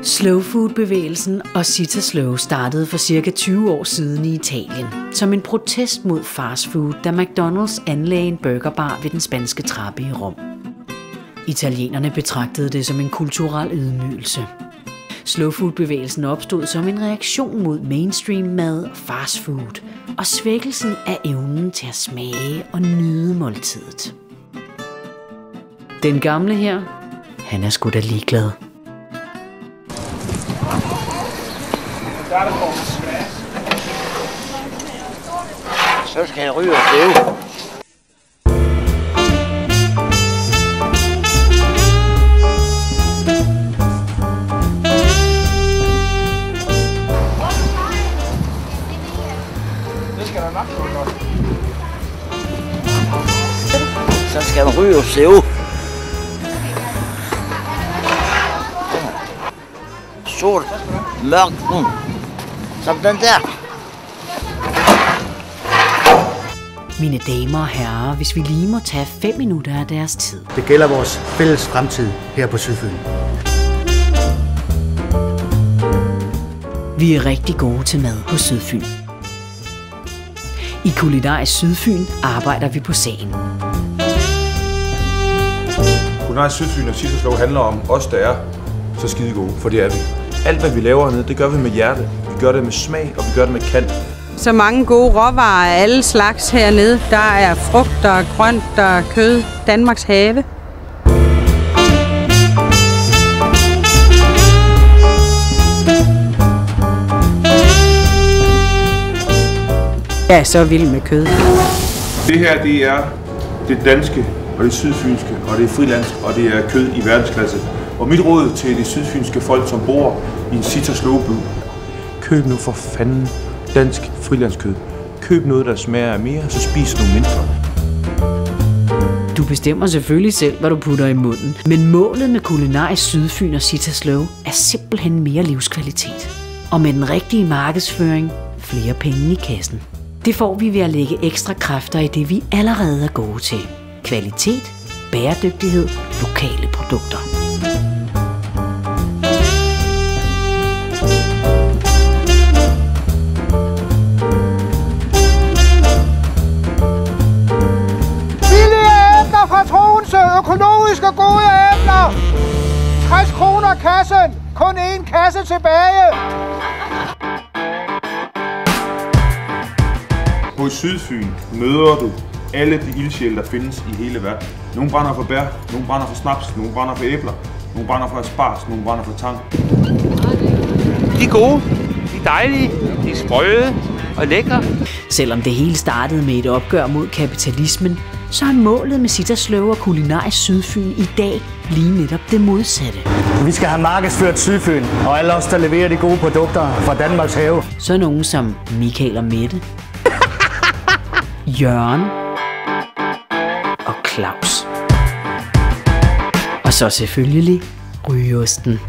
Slow food-bevægelsen og Sit and Slow startede for cirka 20 år siden i Italien, som en protest mod fastfood, da McDonald's anlagde en burgerbar ved den spanske trappe i Rom. Italienerne betragtede det som en kulturel ydmygelse. Slow food-bevægelsen opstod som en reaktion mod mainstream mad og fastfood og svækkelsen af evnen til at smage og nyde måltidet. Den gamle her, han er sgu da ligeglad. Så skal jeg ryge og stæve. Så skal man ryge og stæve. Sort, mørk, som den der. Mine damer og herrer, hvis vi lige må tage 5 minutter af deres tid. Det gælder vores fælles fremtid her på Sydfyn. Vi er rigtig gode til mad på Sydfyn. I Kulinarisk Sydfyn arbejder vi på sagen. Kulinarisk Sydfyn og Sit and Slow handler om os, der er så skide gode, for det er vi. Alt hvad vi laver hernede, det gør vi med hjerte. Vi gør det med smag, og vi gør det med kant. Så mange gode råvarer af alle slags hernede. Der er frugter, grønt og kød. Danmarks have. Jeg er så vild med kød. Det her, det er det danske, og det sydfynske, og det er frilandsk, og det er kød i verdensklasse. Og mit råd til de sydfynske folk, som bor i en Sit and Slow-by: køb nu for fanden dansk frilandskød. Køb noget, der smager af mere, så spis noget mindre. Du bestemmer selvfølgelig selv, hvad du putter i munden. Men målet med Kulinarisk Sydfyn og Sit and Slow er simpelthen mere livskvalitet. Og med den rigtige markedsføring, flere penge i kassen. Det får vi ved at lægge ekstra kræfter i det, vi allerede er gode til. Kvalitet, bæredygtighed, lokale produkter. Økologiske gode æbler. 60 kroner kassen. Kun én kasse tilbage. På Sydfyn møder du alle de ildsjæle, der findes i hele verden. Nogle brænder for bær, nogle brænder for snaps, nogle brænder for æbler, nogle brænder for asparges, nogle brænder for tang. De er gode, de er dejlige, de er sprøde og lækre. Selvom det hele startede med et opgør mod kapitalismen, så er målet med Sit and Slow og Kulinarisk Sydfyn i dag lige netop det modsatte. Vi skal have markedsført Sydfyn, og alle os, der leverer de gode produkter fra Danmarks have. Så nogen som Michael og Mette, Jørgen og Claus. Og så selvfølgelig rygeosten.